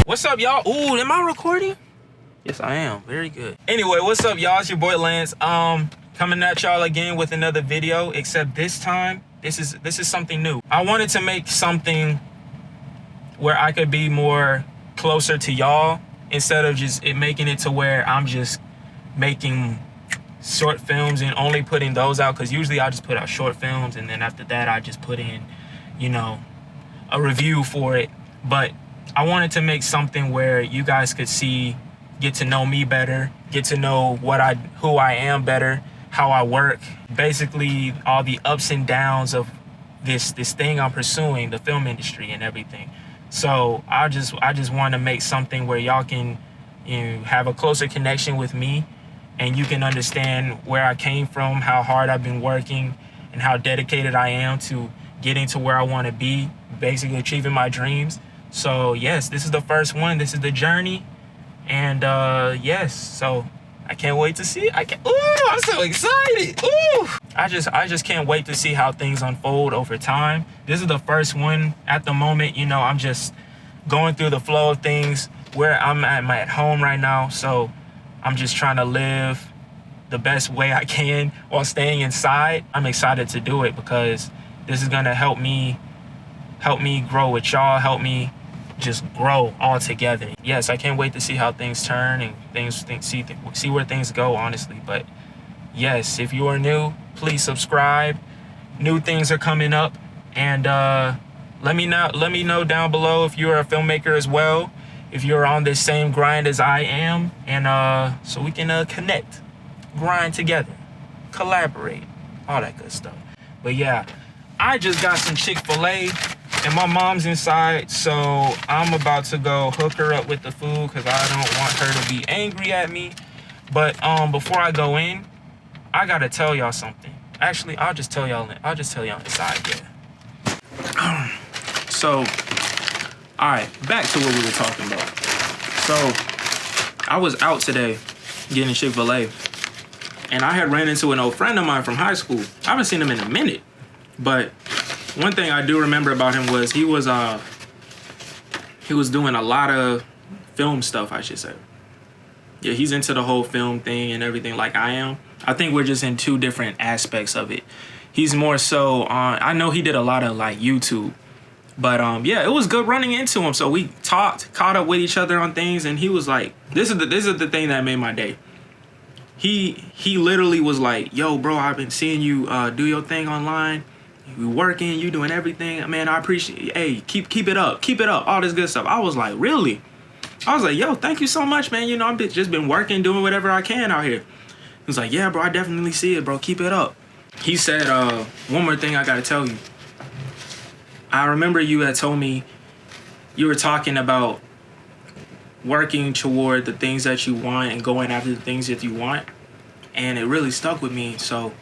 What's up, y'all? Ooh, am I recording? Yes, I am. Very good. Anyway, what's up, y'all? It's your boy Lance. Coming at y'all again with another video, except this time, this is something new. I wanted to make something where I could be more closer to y'all instead of just making it to where I'm just making short films and only putting those out, because usually I just put out short films and then after that I just put in, you know, a review for it. But I wanted to make something where you guys could see, get to know me better, get to know who I am better, how I work, basically all the ups and downs of this thing I'm pursuing, the film industry and everything. So I just want to make something where y'all can, you know, have a closer connection with me, and you can understand where I came from, how hard I've been working, and how dedicated I am to getting to where I want to be, basically achieving my dreams. So yes, this is the first one. This is the journey, and yes, so I can't wait to see. I'm so excited. Ooh, I just can't wait to see how things unfold over time. This is the first one at the moment. You know, I'm just going through the flow of things. Where I'm at home right now, so I'm just trying to live the best way I can while staying inside. I'm excited to do it because this is gonna help me grow with y'all, help me just grow all together. Yes, I can't wait to see how things turn and see where things go, honestly. But yes, if you are new, please subscribe. New things are coming up, and let me know down below if you're a filmmaker as well, if you're on this same grind as I am, and so we can connect, grind together, collaborate, all that good stuff. But yeah, I just got some Chick-fil-A. And my mom's inside, so I'm about to go hook her up with the food because I don't want her to be angry at me. But before I go in, I gotta tell y'all something. Actually, I'll just tell y'all inside. Yeah. So, all right, back to what we were talking about. So, I was out today getting Chick-fil-A, and I had ran into an old friend of mine from high school. I haven't seen him in a minute, but one thing I do remember about him was he was doing a lot of film stuff, I should say. Yeah, he's into the whole film thing and everything like I am. I think we're just in two different aspects of it. He's more so on, I know he did a lot of like YouTube, but yeah, it was good running into him. So we caught up with each other on things, and he was like, this is the thing that made my day. He literally was like, yo, bro, I've been seeing you do your thing online. You working, you doing everything, man. I appreciate it. Hey, keep it up, all this good stuff. I was like, really? I was like, yo, thank you so much, man. You know, I've just been working, doing whatever I can out here. He was like, yeah, bro, I definitely see it, bro. Keep it up. He said, one more thing I gotta tell you. I remember you had told me you were talking about working toward the things that you want and going after the things that you want, and it really stuck with me. So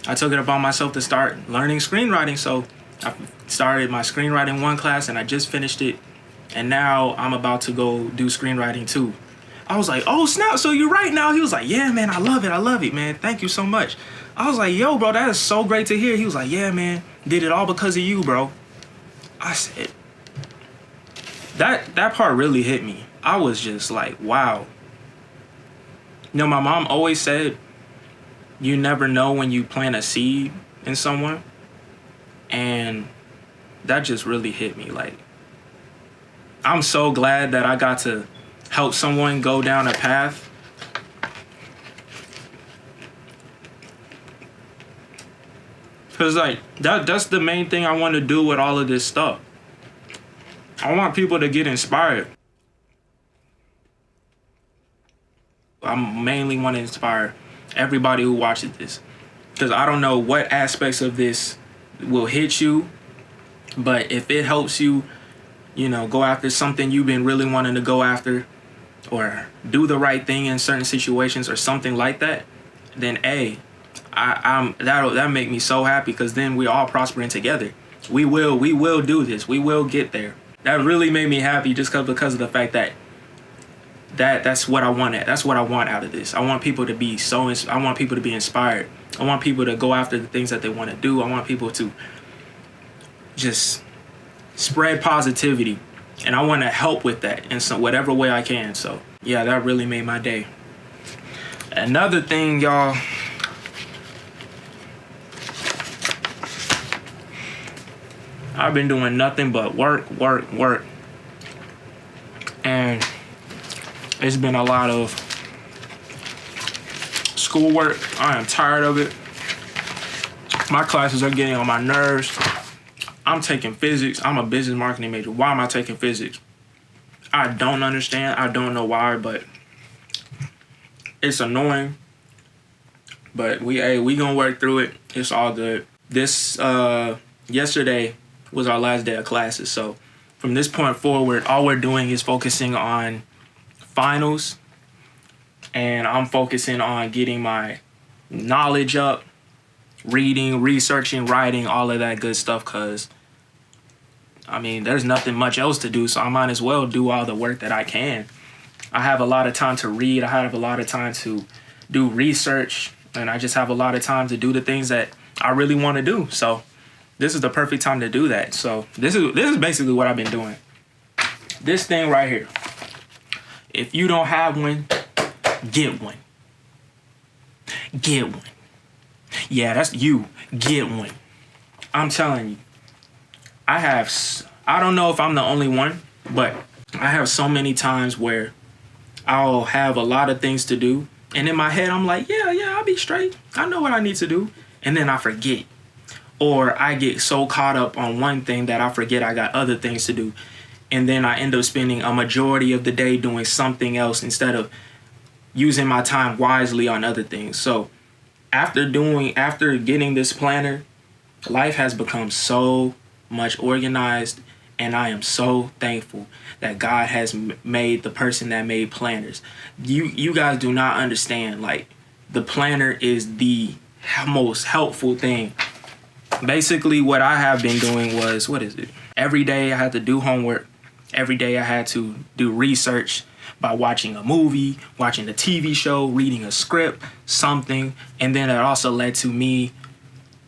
I took it upon myself to start learning screenwriting. So I started my screenwriting 1 class, and I just finished it. And now I'm about to go do screenwriting 2. I was like, oh snap, so you write now? He was like, yeah, man, I love it, man. Thank you so much. I was like, yo, bro, that is so great to hear. He was like, yeah, man, did it all because of you, bro. I said, that part really hit me. I was just like, wow. You know, my mom always said, you never know when you plant a seed in someone. And that just really hit me. Like, I'm so glad that I got to help someone go down a path. Because, like, that's the main thing I want to do with all of this stuff. I want people to get inspired. I mainly want to inspire everybody who watches this, because I don't know what aspects of this will hit you, but if it helps you, you know, go after something you've been really wanting to go after, or do the right thing in certain situations or something like that, then hey, that'll make me so happy, because then we're all prospering together. We will do this. We will get there. That really made me happy, just because of the fact that that's what I want. That's what I want out of this. I want people to be I want people to be inspired. I want people to go after the things that they want to do. I want people to just spread positivity, and I want to help with that in some whatever way I can. So yeah, that really made my day. Another thing, y'all, I've been doing nothing but work, and it's been a lot of schoolwork. I am tired of it. My classes are getting on my nerves. I'm taking physics. I'm a business marketing major. Why am I taking physics? I don't understand. I don't know why, but it's annoying. But we gonna work through it. It's all good. This yesterday was our last day of classes. So from this point forward, all we're doing is focusing on finals, and I'm focusing on getting my knowledge up, reading, researching, writing, all of that good stuff, because I mean, there's nothing much else to do, so I might as well do all the work that I can. I have a lot of time to read. I have a lot of time to do research, and I just have a lot of time to do the things that I really want to do. So this is the perfect time to do that. So this is basically what I've been doing. This thing right here. If you don't have one, get one. Get one. Yeah, that's you. Get one. I'm telling you. I don't know if I'm the only one, but I have so many times where I'll have a lot of things to do, and in my head I'm like, yeah, I'll be straight. I know what I need to do. And then I forget. Or I get so caught up on one thing that I forget I got other things to do. And then I end up spending a majority of the day doing something else instead of using my time wisely on other things. So after getting this planner, life has become so much organized, and I am so thankful that God has made the person that made planners. You guys do not understand, like, the planner is the most helpful thing. Basically what I have been doing was, every day I had to do homework. Every day I had to do research by watching a movie, watching a TV show, reading a script, something. And then it also led to me,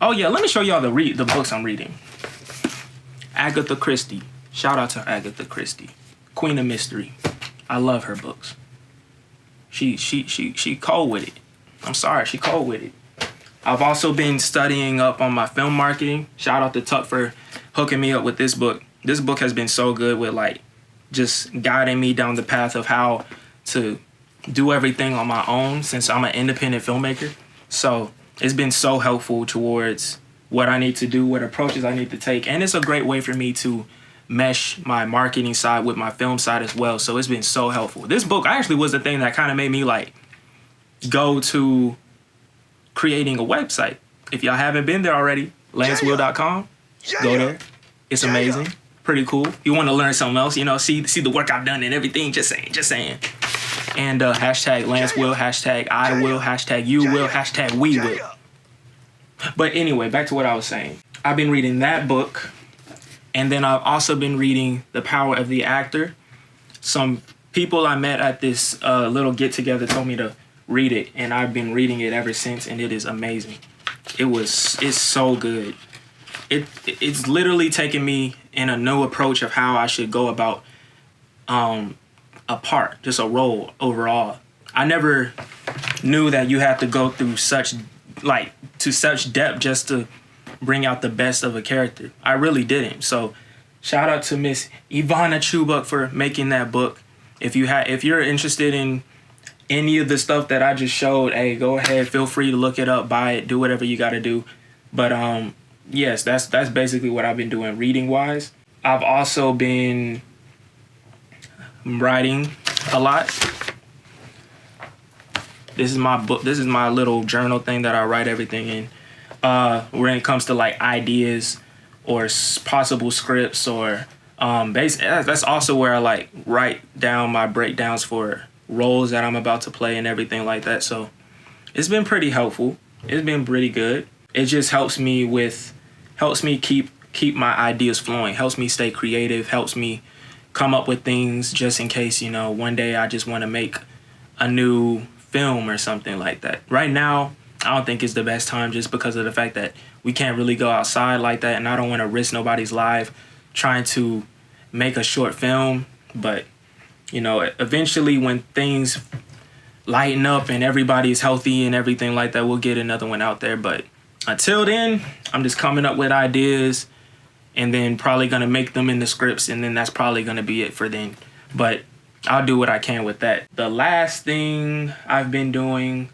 oh yeah, let me show y'all the books I'm reading. Agatha Christie. Shout out to Agatha Christie. Queen of Mystery. I love her books. She cold with it. I'm sorry, she cold with it. I've also been studying up on my film marketing. Shout out to Tuck for hooking me up with this book. This book has been so good with, like, just guiding me down the path of how to do everything on my own, since I'm an independent filmmaker. So it's been so helpful towards what I need to do, what approaches I need to take. And it's a great way for me to mesh my marketing side with my film side as well. So it's been so helpful. This book actually was the thing that kind of made me, like, go to creating a website. If y'all haven't been there already, lancewill.com, go there. It's amazing. Pretty cool. You want to learn something else, see the work I've done and everything, just saying. And hashtag lancewill, hashtag iwill, hashtag youwill, hashtag wewill. But anyway, back to what I was saying. I've been reading that book, and then I've also been reading The Power of the Actor. Some people I met at this little get-together told me to read it, and I've been reading it ever since, and it is amazing. It's so good. It's literally taken me in a new approach of how I should go about a part, just a role overall. I never knew that you had to go through such depth just to bring out the best of a character. I really didn't. So shout out to Miss Ivana Chubuk for making that book. If you're interested in any of the stuff that I just showed, hey, go ahead, feel free to look it up, buy it, do whatever you got to do. But yes, that's basically what I've been doing reading wise. I've also been writing a lot. This is my book. This is my little journal thing that I write everything in. When it comes to, like, ideas or possible scripts or that's also where I, like, write down my breakdowns for roles that I'm about to play and everything like that. So it's been pretty helpful. It's been pretty good. It just helps me keep my ideas flowing, helps me stay creative, helps me come up with things just in case, you know, one day I just want to make a new film or something like that. Right now, I don't think it's the best time just because of the fact that we can't really go outside like that, and I don't want to risk nobody's life trying to make a short film. But, you know, eventually when things lighten up and everybody's healthy and everything like that, we'll get another one out there. But until then, I'm just coming up with ideas and then probably going to make them into scripts, and then that's probably going to be it for then. But I'll do what I can with that. The last thing I've been doing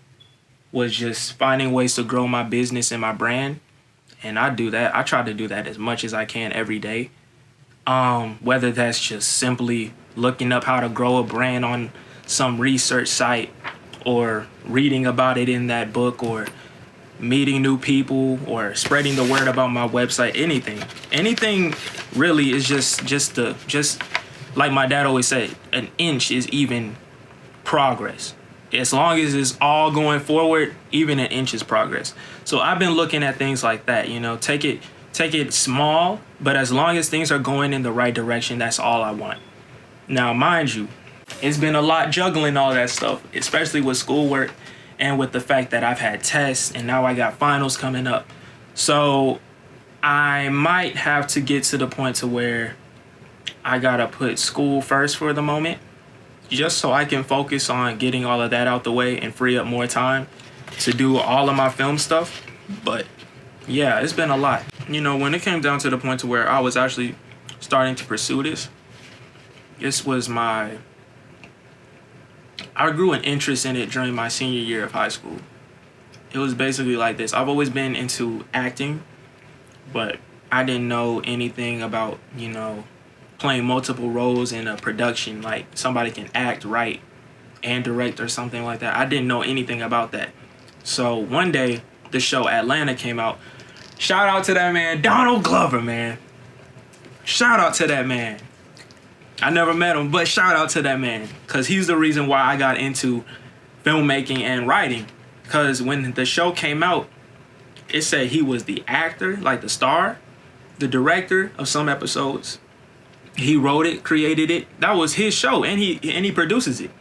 was just finding ways to grow my business and my brand. And I do that. I try to do that as much as I can every day. Whether that's just simply looking up how to grow a brand on some research site, or reading about it in that book, or meeting new people, or spreading the word about my website. Anything really is just like my dad always said, an inch is even progress. As long as it's all going forward, even an inch is progress. So I've been looking at things like that, you know, take it small, but as long as things are going in the right direction, that's all I want. Now, mind you, it's been a lot juggling all that stuff, especially with schoolwork and with the fact that I've had tests and now I got finals coming up. So I might have to get to the point to where I gotta put school first for the moment, just so I can focus on getting all of that out the way and free up more time to do all of my film stuff. But yeah, it's been a lot. You know, when it came down to the point to where I was actually starting to pursue this was I grew an interest in it during my senior year of high school. It was basically like this. I've always been into acting, but I didn't know anything about, you know, playing multiple roles in a production, like somebody can act, write, and direct or something like that. I didn't know anything about that. So one day, the show Atlanta came out. Shout out to that man, Donald Glover, man. Shout out to that man. I never met him, but shout out to that man, because he's the reason why I got into filmmaking and writing. Because when the show came out, it said he was the actor, like the star, the director of some episodes. He wrote it, created it. That was his show, and he produces it.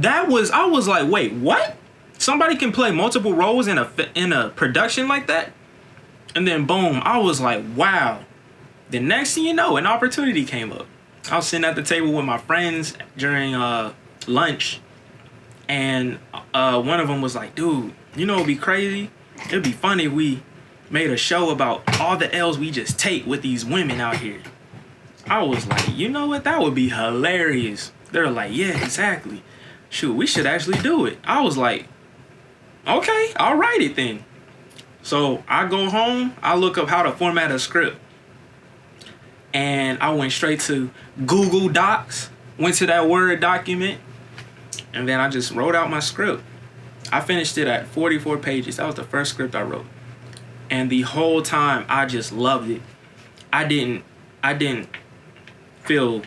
I was like, wait, what? Somebody can play multiple roles in a production like that? And then boom, I was like, wow. The next thing you know, an opportunity came up. I was sitting at the table with my friends during lunch, and one of them was like, dude, you know it'd be crazy? It'd be funny if we made a show about all the L's we just take with these women out here. I was like, you know what? That would be hilarious. They're like, yeah, exactly. Shoot, we should actually do it. I was like, okay, I'll write it then. So I go home, I look up how to format a script. And I went straight to Google Docs, went to that Word document, and then I just wrote out my script. I finished it at 44 pages. That was the first script I wrote. And the whole time, I just loved it. I didn't feel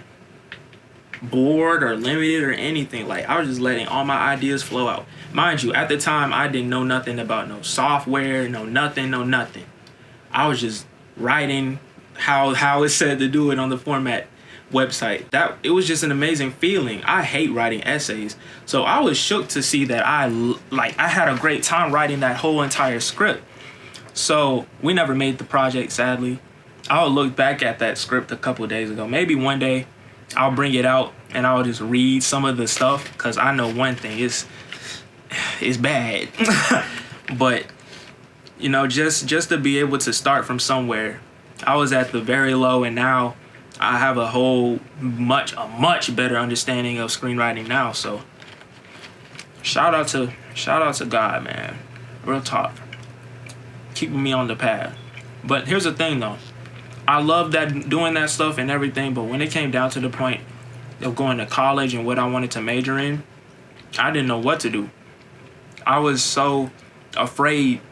bored or limited or anything. Like, I was just letting all my ideas flow out. Mind you, at the time, I didn't know nothing about no software, no nothing. I was just writing how it said to do it on the format website. It was just an amazing feeling. I hate writing essays, so I was shook to see that I had a great time writing that whole entire script. So we never made the project, sadly. I'll look back at that script a couple of days ago. Maybe one day I'll bring it out and I'll just read some of the stuff, because I know one thing is bad. But you know, just to be able to start from somewhere. I was at the very low, and now I have a much better understanding of screenwriting now. So shout out to God, man. Real talk. Keeping me on the path. But here's the thing though. I love doing that stuff and everything, but when it came down to the point of going to college and what I wanted to major in, I didn't know what to do. I was so afraid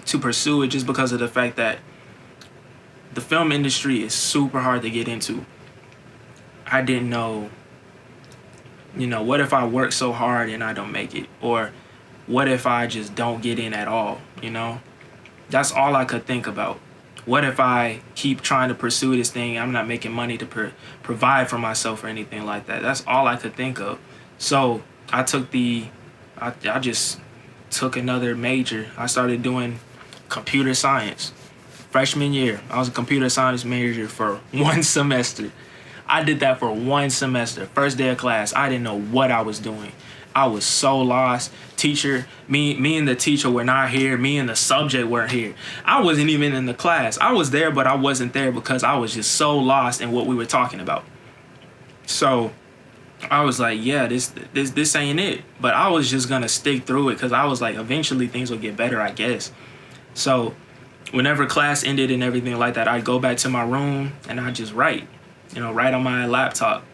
to pursue it just because of the fact that the film industry is super hard to get into. I didn't know, you know, what if I work so hard and I don't make it? Or what if I just don't get in at all, you know? That's all I could think about. What if I keep trying to pursue this thing? I'm not making money to provide for myself or anything like that. That's all I could think of. So I just took another major. I started doing computer science. Freshman year, I was a computer science major for 1 semester. I did that for 1 semester. First day of class, I didn't know what I was doing. I was so lost. Teacher, me and the teacher were not here. Me and the subject weren't here. I wasn't even in the class. I was there, but I wasn't there because I was just so lost in what we were talking about. So I was like, yeah, this ain't it. But I was just gonna stick through it because I was like, eventually things will get better, I guess. So whenever class ended and everything like that, I'd go back to my room and I'd just write, write on my laptop.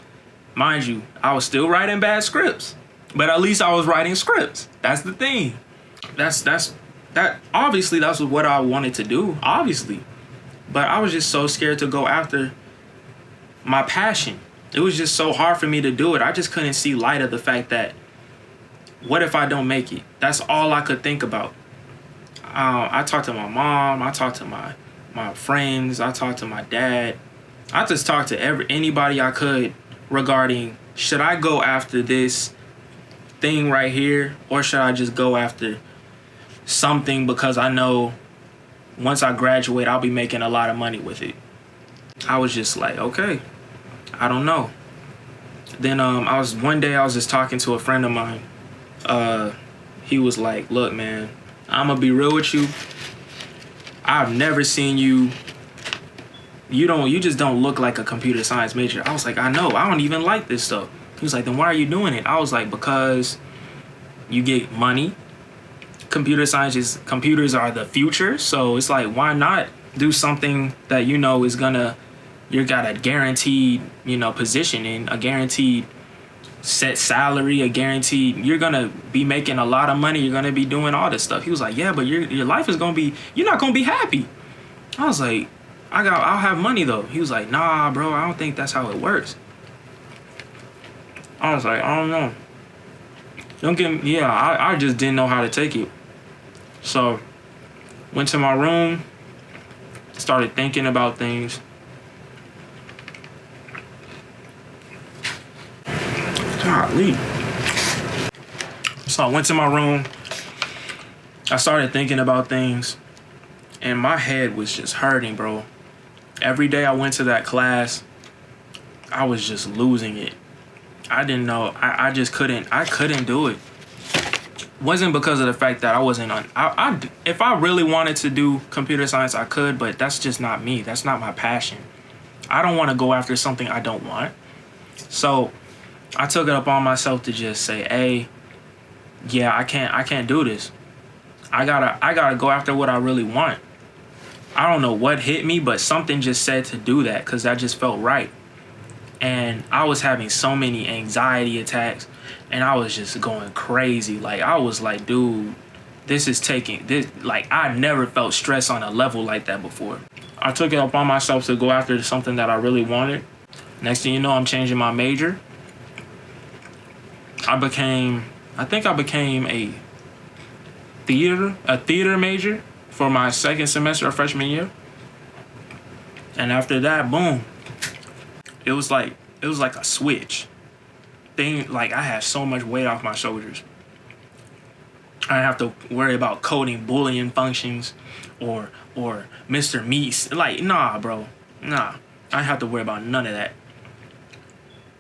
Mind you, I was still writing bad scripts, but at least I was writing scripts. That's the thing. That obviously that's what I wanted to do, obviously. But I was just so scared to go after my passion. It was just so hard for me to do it. I just couldn't see light of the fact that, what if I don't make it? That's all I could think about. I talked to my mom. I talked to my friends. I talked to my dad. I just talked to anybody I could regarding, should I go after this thing right here, or should I just go after something because I know once I graduate, I'll be making a lot of money with it. I was just like, okay, I don't know. Then one day I was just talking to a friend of mine. He was like, look, man, I'm gonna be real with you. I've never seen you. You just don't look like a computer science major. I was like, I know, I don't even like this stuff. He was like, then why are you doing it? I was like, because you get money. Computers are the future. So it's like, why not do something that is you got a guaranteed, position in, a guaranteed set salary, a guaranteed, you're gonna be making a lot of money, you're gonna be doing all this stuff. He was like, yeah, but your life is gonna be, you're not gonna be happy. I was like, I'll have money though. He was like, nah, bro, I don't think that's how it works. I was like, I don't know. I just didn't know how to take it. So went to my room, started thinking about things. Golly. So I went to my room. I started thinking about things, and my head was just hurting, bro. Every day I went to that class, I was just losing it. I didn't know. I just couldn't. I couldn't do it. Wasn't because of the fact that I wasn't on. If I really wanted to do computer science, I could, but that's just not me. That's not my passion. I don't want to go after something I don't want. So I took it upon myself to just say, hey, yeah, I can't do this. I gotta go after what I really want. I don't know what hit me, but something just said to do that because that just felt right. And I was having so many anxiety attacks, and I was just going crazy. Like, I was like, dude, I never felt stress on a level like that before. I took it upon myself to go after something that I really wanted. Next thing you know, I'm changing my major. I became a theater major for my second semester of freshman year. And after that, boom. It was like a switch. Like, I had so much weight off my shoulders. I didn't have to worry about coding Boolean functions or Mr. Meese. Like, nah, bro. Nah. I didn't have to worry about none of that.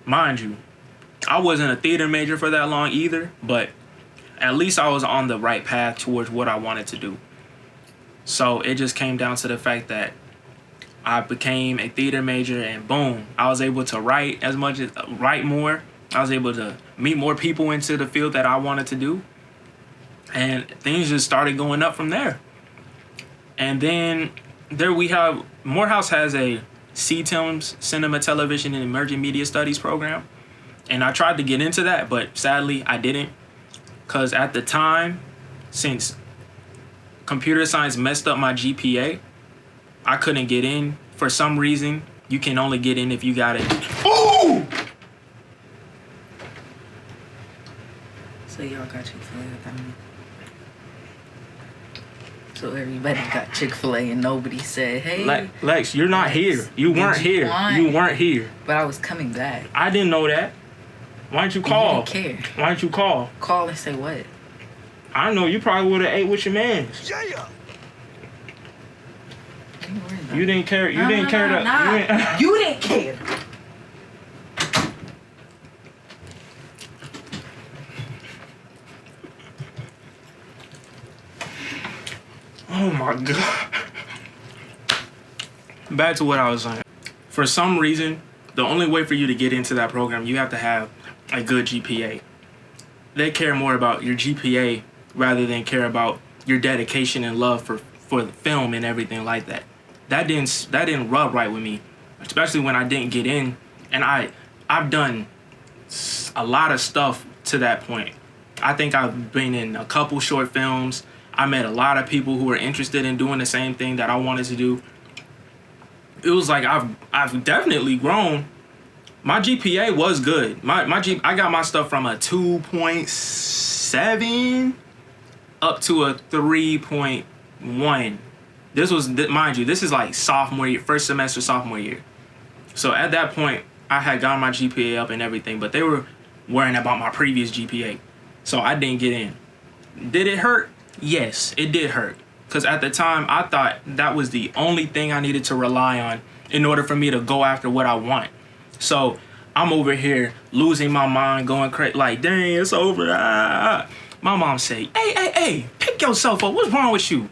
Mind you, I wasn't a theater major for that long either, but at least I was on the right path towards what I wanted to do. So it just came down to the fact that I became a theater major, and boom, I was able to write more. I was able to meet more people into the field that I wanted to do. And things just started going up from there. And then there we have, Morehouse has a CTEMS, Cinema, Television, and Emerging Media Studies program. And I tried to get into that, but sadly I didn't. Because at the time, since computer science messed up my GPA, I couldn't get in. For some reason, you can only get in if you got it. Ooh! So y'all got you for that. So everybody got Chick-fil-A and nobody said, hey. Lex, you're not here. You weren't here. You weren't here. But I was coming back. I didn't know that. Why didn't you call? You didn't care. Why didn't you call? Call and say what? I know. You probably would have ate with your man. Yeah. You didn't care. You didn't care. You didn't care. Oh my God. Back to what I was saying. For some reason, the only way for you to get into that program, you have to have a good GPA. They care more about your GPA rather than care about your dedication and love for the film and everything like that. That didn't rub right with me, especially when I didn't get in. And I've done a lot of stuff to that point. I think I've been in a couple short films. I met a lot of people who were interested in doing the same thing that I wanted to do. It was like I've definitely grown. My GPA was good. I got my stuff from a 2.7 up to a 3.1. This was, mind you, this is like sophomore year, first semester sophomore year. So at that point, I had gotten my GPA up and everything, but they were worrying about my previous GPA. So I didn't get in. Did it hurt? Yes, it did hurt. Because at the time, I thought that was the only thing I needed to rely on in order for me to go after what I want. So I'm over here losing my mind, going crazy, like, dang, it's over. My mom say, hey, pick yourself up. What's wrong with you?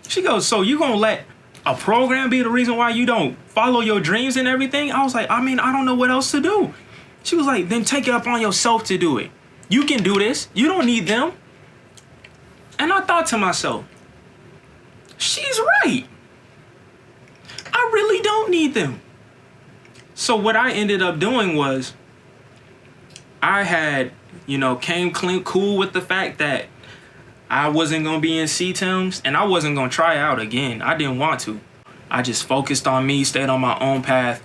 She goes, so you gonna let a program be the reason why you don't follow your dreams and everything? I was like, I don't know what else to do. She was like, then take it up on yourself to do it. You can do this. You don't need them. And I thought to myself, she's right. I really don't need them. So what I ended up doing was I had, came cool with the fact that I wasn't going to be in C-Tems and I wasn't going to try out again. I didn't want to. I just focused on me, stayed on my own path.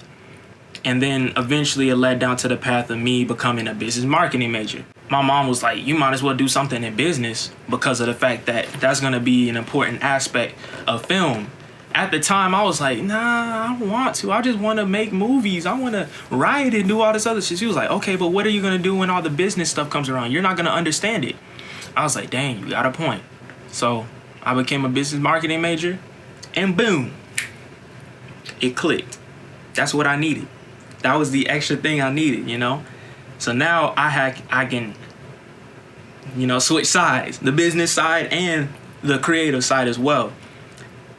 And then eventually it led down to the path of me becoming a business marketing major. My mom was like, you might as well do something in business because of the fact that that's going to be an important aspect of film. At the time, I was like, nah, I don't want to. I just want to make movies. I want to write and do all this other shit. She was like, okay, but what are you going to do when all the business stuff comes around? You're not going to understand it. I was like, dang, you got a point. So I became a business marketing major and boom, it clicked. That's what I needed. That was the extra thing I needed, So now I can, switch sides, the business side and the creative side as well.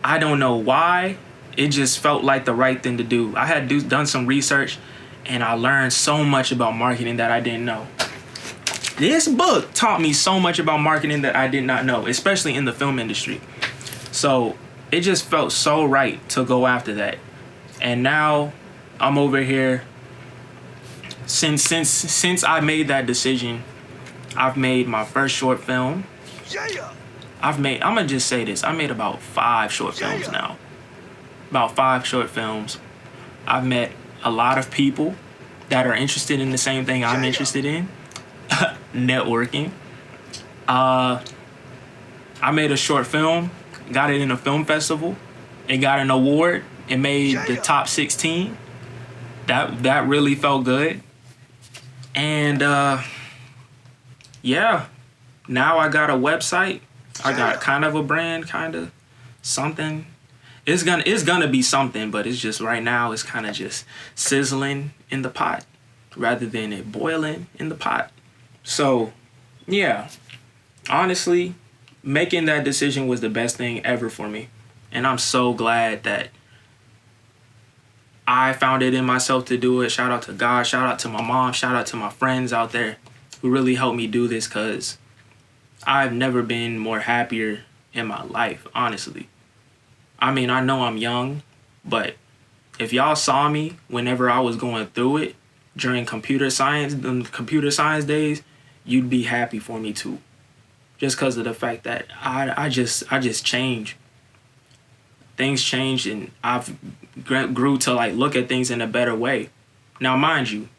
I don't know why. It just felt like the right thing to do. I had done some research and I learned so much about marketing that I didn't know. This book taught me so much about marketing that I did not know, especially in the film industry. So it just felt so right to go after that. And now I'm over here. Since I made that decision, I've made my first short film. I'm gonna just say this. I made about 5 short films now. About 5 short films. I've met a lot of people that are interested in the same thing I'm interested in. Networking. I made a short film, got it in a film festival. It got an award. It made the top 16. That really felt good. And yeah, now I got a website. I got kind of a brand, kind of something. It's gonna be something, but it's just right now it's kind of just sizzling in the pot rather than it boiling in the pot. So yeah, honestly, making that decision was the best thing ever for me. And I'm so glad that I found it in myself to do it. Shout out to God, shout out to my mom, shout out to my friends out there who really helped me do this, because I've never been more happier in my life, honestly. I know I'm young, but if y'all saw me whenever I was going through it during computer science days, you'd be happy for me too. Just because of the fact that I just changed. Things changed and I've grew to look at things in a better way. Now, mind you,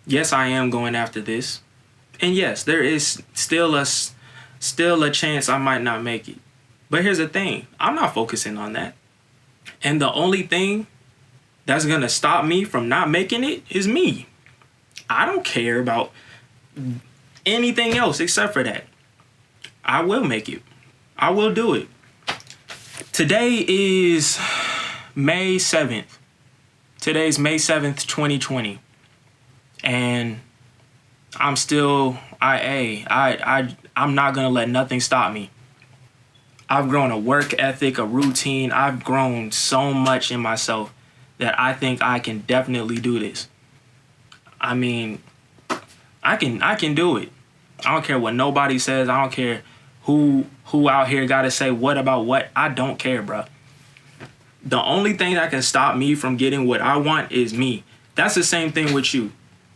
yes, I am going after this. And yes, there is still a chance I might not make it. But here's the thing. I'm not focusing on that. And the only thing that's going to stop me from not making it is me. I don't care about anything else except for that. I will make it. I will do it. Today is May 7th. Today's May 7th, 2020. And I'm still I'm not going to let nothing stop me. I've grown a work ethic, a routine. I've grown so much in myself that I think I can definitely do this. I mean, I can do it. I don't care what nobody says. I don't care who out here got to say what about what. I don't care, bro. The only thing that can stop me from getting what I want is me. That's the same thing with you.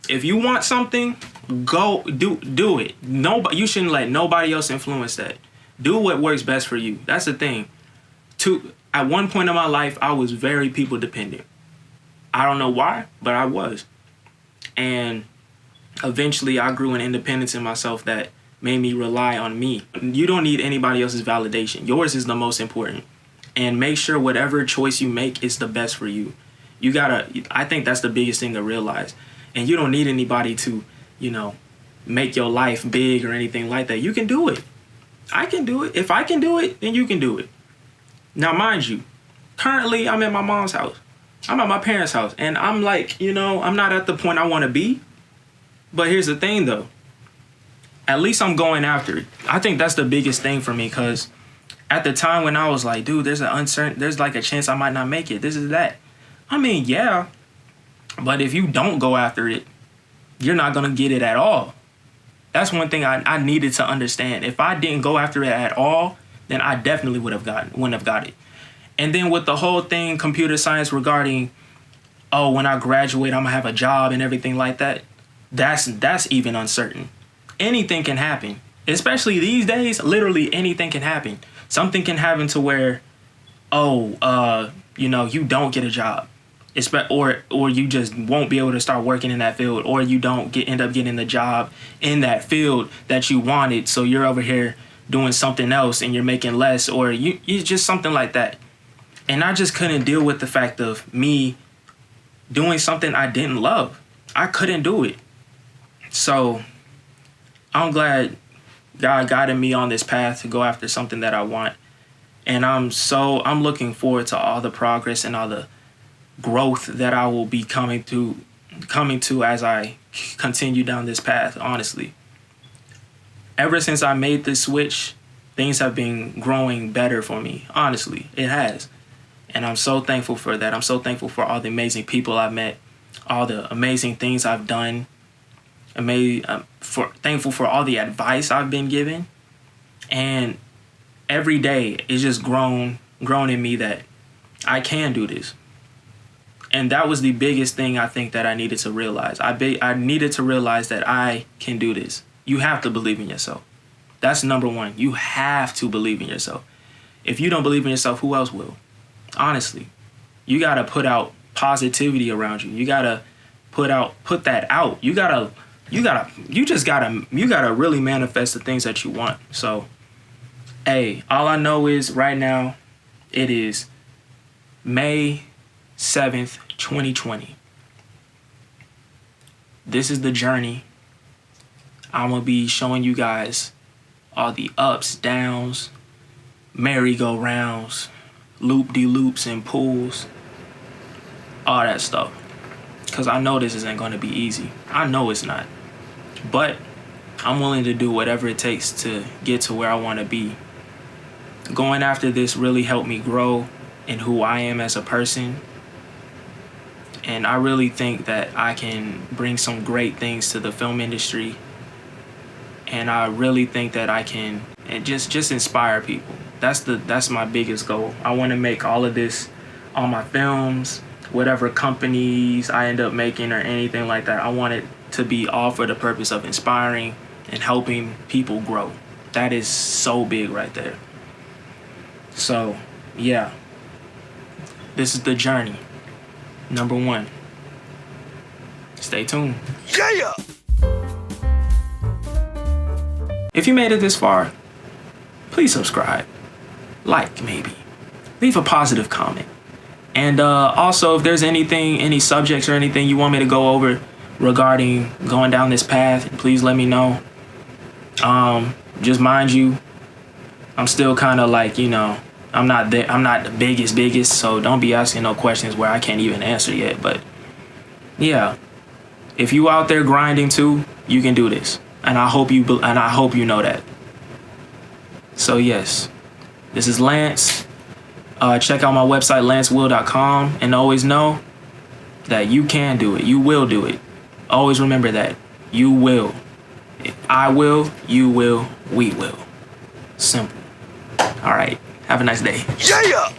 If you want something, go do it. You shouldn't let nobody else influence that. Do what works best for you. That's the thing. At one point in my life, I was very people dependent. I don't know why, but I was. And eventually I grew an independence in myself that made me rely on me. You don't need anybody else's validation. Yours is the most important. And make sure whatever choice you make is the best for you. I think that's the biggest thing to realize. And you don't need anybody to, make your life big or anything like that. You can do it. I can do it. If I can do it, then you can do it. Now, mind you, currently I'm at my mom's house. I'm at my parents' house. And I'm like, I'm not at the point I want to be. But here's the thing, though. At least I'm going after it. I think that's the biggest thing for me, because at the time when I was like, dude, there's like a chance I might not make it. This is that. I mean, yeah. But if you don't go after it, you're not going to get it at all. That's one thing I needed to understand. If I didn't go after it at all, then I definitely wouldn't have got it. And then with the whole thing, computer science regarding, when I graduate, I'm going to have a job and everything like that. That's even uncertain. Anything can happen. Especially these days, literally anything can happen. Something can happen to where, you don't get a job. Or you just won't be able to start working in that field, or you don't end up getting the job in that field that you wanted, so you're over here doing something else and you're making less, or you just something like that. And I just couldn't deal with the fact of me doing something I didn't love. I couldn't do it. So I'm glad God guided me on this path to go after something that I want. And I'm looking forward to all the progress and all the growth that I will be coming to as I continue down this path, honestly. Ever since I made this switch, things have been growing better for me. Honestly, it has. And I'm so thankful for that. I'm so thankful for all the amazing people I've met, all the amazing things I've done. Thankful for all the advice I've been given. And every day it's just grown in me that I can do this. And that was the biggest thing I think that I needed to realize. I needed to realize that I can do this. You have to believe in yourself. That's number one. You have to believe in yourself. If you don't believe in yourself, who else will? Honestly, you got to put out positivity around you. You got to put that out. You gotta really manifest the things that you want. So, all I know is right now, it is May 7th, 2020. This is the journey. I'm going to be showing you guys all the ups, downs, merry-go-rounds, loop-de-loops and pulls, all that stuff. Because I know this isn't going to be easy. I know it's not. But I'm willing to do whatever it takes to get to where I want to be. Going after this really helped me grow in who I am as a person. And I really think that I can bring some great things to the film industry. And I really think that I can just inspire people. That's my biggest goal. I want to make all of this, all my films, whatever companies I end up making or anything like that, I want it to be all for the purpose of inspiring and helping people grow. That is so big right there. So, yeah. This is the journey. Number 1. Stay tuned. Yeah! If you made it this far, please subscribe. like, maybe. Leave a positive comment. And also, if there's anything, any subjects or anything you want me to go over regarding going down this path, please let me know. Just mind you, I'm still kind of like, you know, I'm not the biggest, so don't be asking no questions where I can't even answer yet. But yeah, if you out there grinding too, you can do this, and I hope you know that. So yes, this is Lance. Check out my website, lancewill.com, and always know that you can do it. You will do it. Always remember that. You will. I will, you will, we will. Simple. All right. Have a nice day. Yeah!